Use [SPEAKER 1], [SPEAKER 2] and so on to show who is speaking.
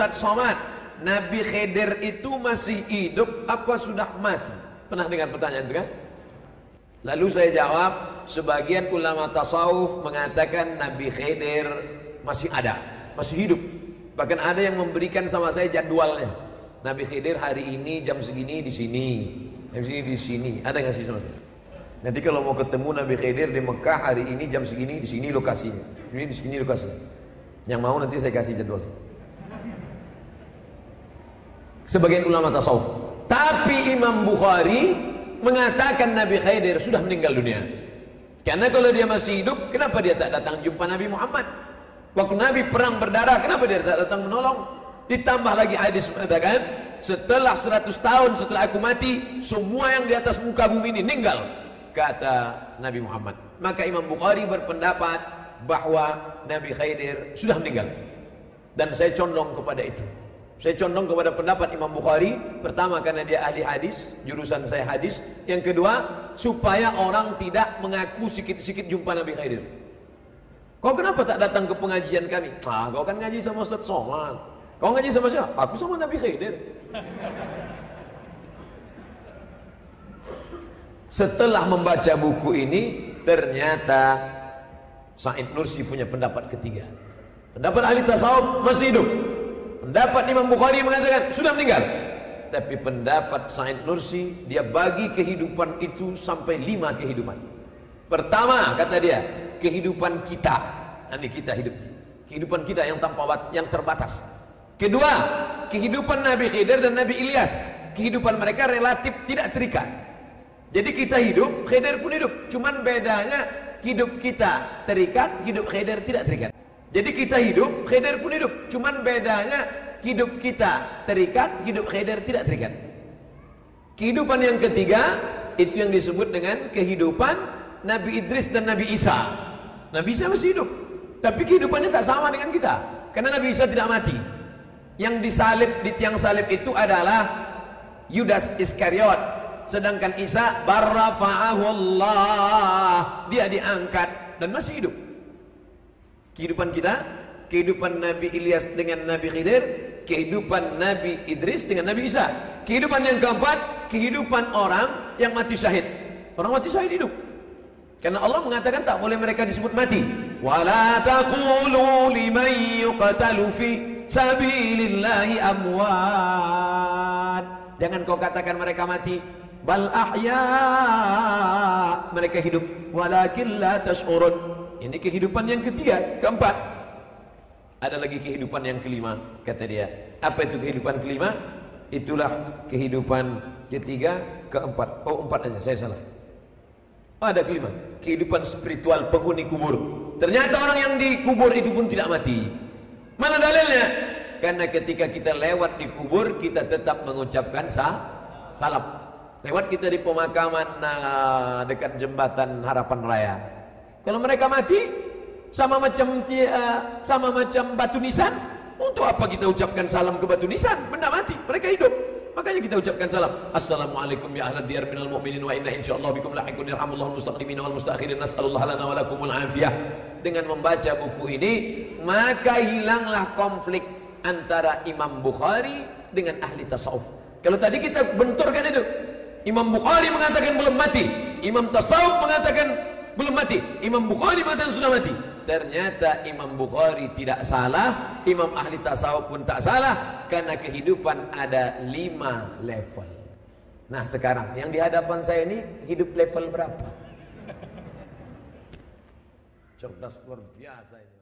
[SPEAKER 1] Ustadz Somad, Nabi Khidir itu masih hidup apa sudah mati? Pernah dengar pertanyaan itu kan? Lalu saya jawab, sebagian ulama tasawuf mengatakan Nabi Khidir masih ada, masih hidup. Bahkan ada yang memberikan sama saya jadwalnya. Nabi Khidir hari ini jam segini di sini, jam segini di sini. Ada nggak sih sama saya? Nanti kalau mau ketemu Nabi Khidir di Mekah hari ini jam segini di sini lokasinya, ini di sini lokasinya. Yang mau nanti saya kasih jadwal. Sebagian ulama tasawuf. Tapi Imam Bukhari mengatakan Nabi Khidir sudah meninggal dunia. Karena kalau dia masih hidup, kenapa dia tak datang jumpa Nabi Muhammad? Waktu Nabi perang berdarah, kenapa dia tak datang menolong? Ditambah lagi hadis mengatakan, setelah 100 tahun setelah aku mati, semua yang di atas muka bumi ini meninggal, kata Nabi Muhammad. Maka Imam Bukhari berpendapat bahwa Nabi Khidir sudah meninggal. Dan saya condong kepada itu. Saya condong kepada pendapat Imam Bukhari. Pertama karena dia ahli hadis, jurusan saya hadis. Yang kedua, supaya orang tidak mengaku sikit-sikit jumpa Nabi Khidir. Kau kenapa tak datang ke pengajian kami? Ah, kau kan ngaji sama Ustaz Somad. Kau ngaji sama siapa? Aku sama Nabi Khidir. Setelah membaca buku ini, ternyata Said Nursi punya pendapat ketiga. Pendapat ahli tasawuf masih hidup. Pendapat Imam Bukhari mengatakan sudah meninggal. Tapi pendapat Said Nursi, dia bagi kehidupan itu sampai 5 kehidupan. Pertama, kata dia, kehidupan kita. Ini kita hidup. Kehidupan kita yang yang terbatas. Kedua, kehidupan Nabi Khidir dan Nabi Ilyas. Kehidupan mereka relatif tidak terikat. Jadi kita hidup, Khidir pun hidup. Cuman bedanya hidup kita terikat, hidup Khidir tidak terikat. Jadi kita hidup, Khidir pun hidup. Cuman bedanya hidup kita terikat, hidup Khidir tidak terikat. Kehidupan yang ketiga, itu yang disebut dengan kehidupan Nabi Idris dan Nabi Isa. Nabi Isa masih hidup, tapi kehidupannya tak sama dengan kita. Karena Nabi Isa tidak mati. Yang disalib di tiang salib itu adalah Yudas Iskariot. Sedangkan Isa barrafa'ahu Allah, dia diangkat dan masih hidup. Kehidupan kita, kehidupan Nabi Ilyas dengan Nabi Khidir, kehidupan Nabi Idris dengan Nabi Isa. Kehidupan yang keempat, kehidupan orang yang mati syahid. Orang mati syahid hidup. Karena Allah mengatakan tak boleh mereka disebut mati. Wala taqulu liman yuqtalu fi sabilillahi amwat. Jangan kau katakan mereka mati. Bal ahya, mereka hidup. Walakin la tash'urun. Ini kehidupan yang ketiga, keempat. Ada lagi kehidupan yang kelima, kata dia. Apa itu kehidupan kelima? Itulah kehidupan ketiga, keempat. Oh, 4 aja, saya salah. Oh, ada kelima, kehidupan spiritual penghuni kubur. Ternyata orang yang dikubur itu pun tidak mati. Mana dalilnya? Karena ketika kita lewat di kubur, kita tetap mengucapkan salam. Lewat kita di pemakaman dekat jembatan Harapan Raya. Kalau mereka mati, sama macam batu nisan, untuk apa kita ucapkan salam ke batu nisan? Benda mati, mereka hidup. Makanya kita ucapkan salam. Assalamualaikum ya ahlad diyar minal mu'minin wa inna insyaallah bikum lahiqun yarhamullahu mustaqdimin wal mustakhirin nas'alullah lana wa lakumul afiyah. Dengan membaca buku ini, maka hilanglah konflik antara Imam Bukhari dengan ahli tasawuf. Kalau tadi kita benturkan itu, Imam Bukhari mengatakan belum mati, Imam tasawuf mengatakan belum mati, Imam Bukhari mengatakan sudah mati. Ternyata Imam Bukhari tidak salah, Imam ahli tasawuf pun tak salah, karena kehidupan ada 5 level. Nah sekarang yang di hadapan saya ini hidup level berapa? Cerdas luar biasa ini.